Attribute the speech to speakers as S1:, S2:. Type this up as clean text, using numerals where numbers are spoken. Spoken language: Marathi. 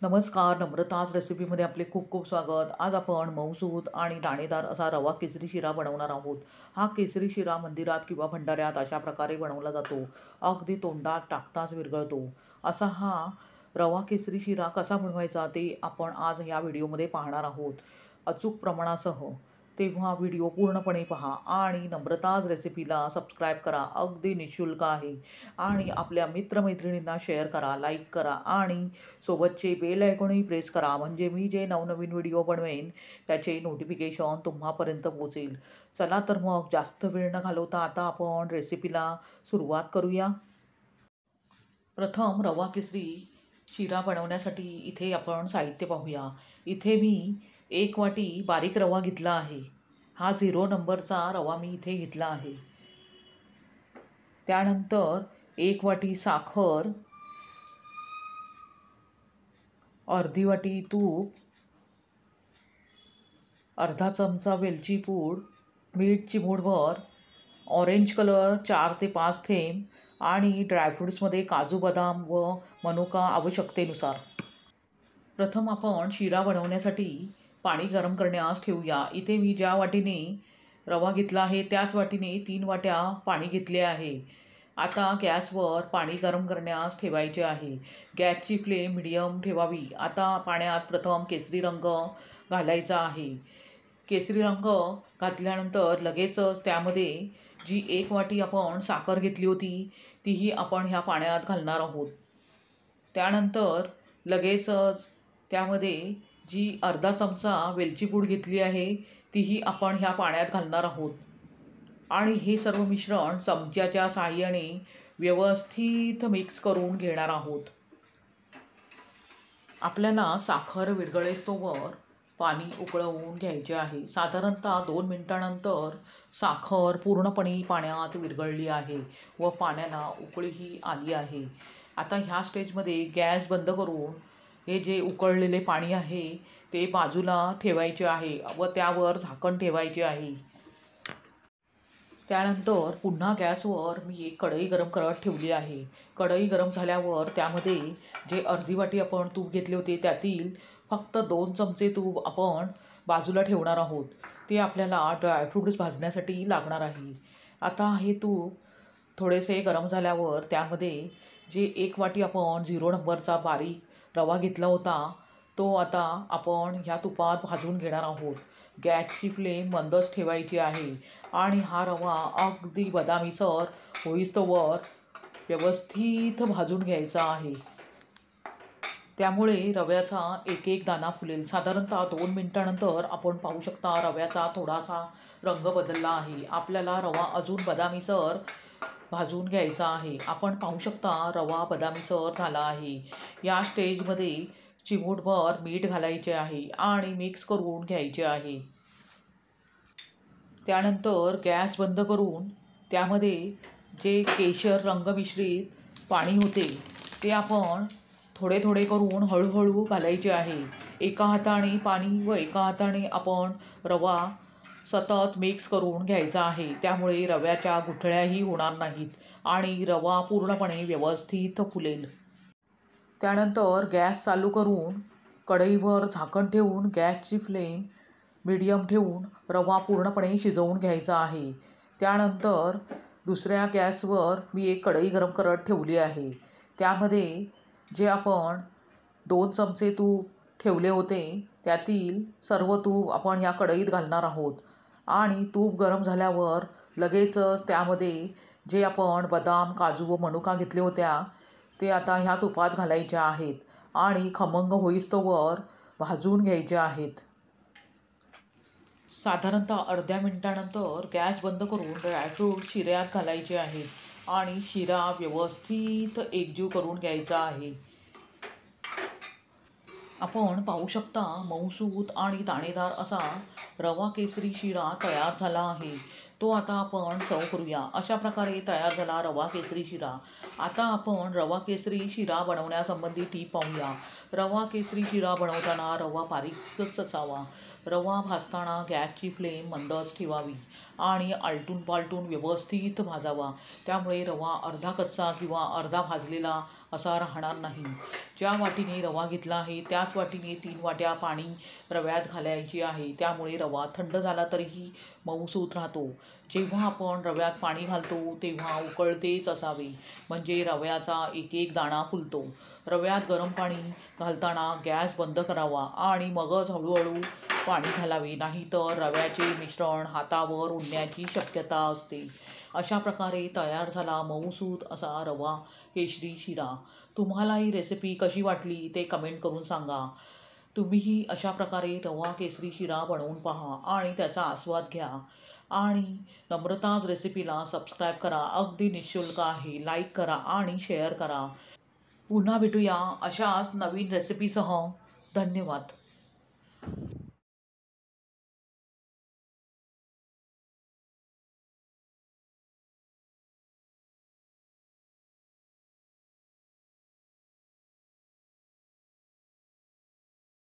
S1: नमस्कार, नम्रताज रेसिपीमध्ये आपले खूप खूप स्वागत. आज आपण मऊसूत आणि दाणेदार असा रवा केसरी शिरा बनवणार आहोत. हा केसरी शिरा मंदिरात किंवा भंडाऱ्यात अशा प्रकारे बनवला जातो. अगदी तोंडात टाकताच विरघळतो. असा हा रवा केसरी शिरा कसा बनवायचा ते आपण आज या व्हिडिओमध्ये पाहणार आहोत, अचूक प्रमाणासह. तेव्हा व्हिडिओ पूर्णपणे पहा आणि नम्रताज रेसिपीला सबस्क्राईब करा. अगदी निःशुल्क आहे. आणि आपल्या मित्रमैत्रिणींना शेअर करा, लाईक करा आणि सोबतचे बेल आयकॉनही प्रेस करा, म्हणजे मी जे नवनवीन व्हिडिओ बनवेन त्याचे नोटिफिकेशन तुम्हापर्यंत पोहोचेल. चला तर मग जास्त वेळ न घालवता आता आपण रेसिपीला सुरुवात करूया. प्रथम रवा केसरी शिरा बनवण्यासाठी इथे आपण साहित्य पाहूया. इथे मी 1 वाटी बारीक रवा घेतला आहे. हा 0 नंबरचा रवा मी इथे घेतला आहे. त्यानंतर 1 वाटी साखर, अर्धी वाटी तूप, अर्धा चमचा वेलची पूड, मीठ चिमूटभर, ऑरेंज कलर 4 ते 5 थेंब आणि ड्रायफ्रूट्समध्ये काजू बदाम व मनुका आवश्यकतेनुसार. प्रथम आपण शिरा बनवण्यासाठी पाणी गरम करण्यास ठेवूया. इथे मी ज्या वाटीने रवा घेतला आहे त्याच वाटीने 3 वाट्या पाणी घेतले आहे. आता गॅसवर पाणी गरम करण्यास ठेवायचे आहे. गॅसची फ्लेम मिडियम ठेवावी. आता पाण्यात प्रथम केसरी रंग घालायचा आहे. केसरी रंग घातल्यानंतर लगेचच त्यामध्ये जी 1 वाटी आपण साखर घेतली होती तीही आपण ह्या पाण्यात घालणार आहोत. त्यानंतर लगेचच त्यामध्ये जी अर्धा चमचा वेलची पूड घेतली आहे तीही आपण ह्या पाण्यात घालणार आहोत. आणि हे सर्व मिश्रण चमच्याच्या साहाय्याने व्यवस्थित मिक्स करून घेणार आहोत. आपल्याला साखर विरघळेस्तोवर पाणी उकळवून घ्यायचे आहे. साधारणतः 2 मिनिटांनंतर साखर पूर्णपणे पाण्यात विरघळली आहे व पाण्याला उकळीही आली आहे. आता ह्या स्टेजमध्ये गॅस बंद करून हे जे उकळलेले पाणी आहे ते बाजूला ठेवायचे आहे व त्यावर झाकण ठेवायचे आहे. त्यानंतर पुन्हा गॅसवर मी एक कढई गरम करत ठेवली आहे. कढई गरम झाल्यावर त्यामध्ये जे अर्धी वाटी आपण तूप घेतले होते त्यातील फक्त 2 चमचे तूप आपण बाजूला ठेवणार आहोत. ते आपल्याला ड्रायफ्रूट्स भाजण्यासाठी लागणार आहे. आता हे तूप थोडेसे गरम झाल्यावर त्यामध्ये जे 1 वाटी आपण 0 नंबरचा बारीक रवा घेतला होता तो आता आपण ह्या तुपात भाजून घेणार आहोत. गॅसची फ्लेम मंदच ठेवायची आहे आणि हा रवा अगदी बदामीसर होईस्तोवर व्यवस्थित भाजून घ्यायचा आहे. त्यामुळे रव्याचा एक एक दाणा फुलेल. साधारणतः 2 मिनिटांनंतर आपण पाहू शकता रव्याचा थोडासा रंग बदलला आहे. आपल्याला रवा अजून बदामीसर भाजून घ्यायचा आहे. आपण पाहू शकता रवा बदामीसर झाला आहे. या स्टेजमध्ये चिमूटभर मीठ घालायचे आहे आणि मिक्स करून घ्यायचे आहे. त्यानंतर गॅस बंद करून त्यामध्ये जे केशर रंगमिश्रित पाणी होते ते आपण थोडे थोडे करून हळूहळू घालायचे आहे. एका हाताने पाणी व एका हाताने आपण रवा सतत मिक्स करून घ्यायचा आहे. त्यामुळे रव्याच्या गुठळ्याही होणार नाहीत आणि रवा पूर्णपणे व्यवस्थित फुलेल. त्यानंतर गॅस चालू करून कढईवर झाकण ठेवून गॅसची फ्लेम मीडियम ठेवून रवा पूर्णपणे शिजवून घ्यायचा आहे. त्यानंतर दुसऱ्या गॅसवर मी एक कढई गरम करत ठेवली आहे. त्यामध्ये जे आपण 2 चमचे तूप ठेवले होते त्यातील सर्व तूप आपण ह्या कढईत घालणार आहोत. आणि तूप गरम झाल्यावर लगेचच त्यामध्ये जे आपण बदाम, काजू व मनुका घेतले होत्या ते आता ह्या तुपात घालायचे आहेत आणि खमंग होईस्तोवर भाजून घ्यायचे आहेत. साधारणतः अर्ध्या मिनिटानंतर गॅस बंद करून ड्रायफ्रूट शिऱ्यात घालायचे आहेत आणि शिरा व्यवस्थित एकजीव करून घ्यायचा आहे. आपण पाहू शकता मऊसूत आणि दाणेदार असा रवा केसरी शिरा तयार झाला आहे. तो आता आपण सर्व करूया. अशा प्रकारे तयार झाला रवा केसरी शिरा. आता आपण रवा केसरी शिरा बनवण्यासंबंधी टीप पाहूया. रवा केसरी शिरा बनवताना रवा बारीकच असावा. रवा भाजताना गॅसची फ्लेम मंदच ठेवावी आणि आलटून पालटून व्यवस्थित भाजावा. त्यामुळे रवा अर्धा कच्चा किंवा अर्धा भाजलेला असा राहणार नाही. ज्या वाटीने रवा घेतला आहे त्याच वाटीने 3 वाट्या पाणी रव्यात घालायची आहे. त्यामुळे रवा थंड झाला तरीही मऊसूत राहतो. जेव्हा आपण रव्यात पाणी घालतो तेव्हा उकळतेच असावे, म्हणजे रव्याचा एक एक दाणा फुलतो. रव्यात गरम पाणी घालताना गॅस बंद करावा आणि मगच हळूहळू पाणी घालावे, नाहीतर रव्याचे मिश्रण हातावर उडण्याची शक्यता असते. अशा प्रकारे तयार झाला मऊसूत असा रवा केशरी शिरा. तुम्हाला ही रेसिपी कशी वाटली ते कमेंट करून सांगा. तुम्हीही अशा प्रकारे रवा केसरी शिरा बनवून पहा आणि त्याचा आस्वाद घ्या. आणि नम्रताज रेसिपीला सबस्क्राईब करा. अगदी निःशुल्क आहे. लाईक करा आणि शेअर करा. पुन्हा भेटूया अशाच नवीन रेसिपीसह. धन्यवाद.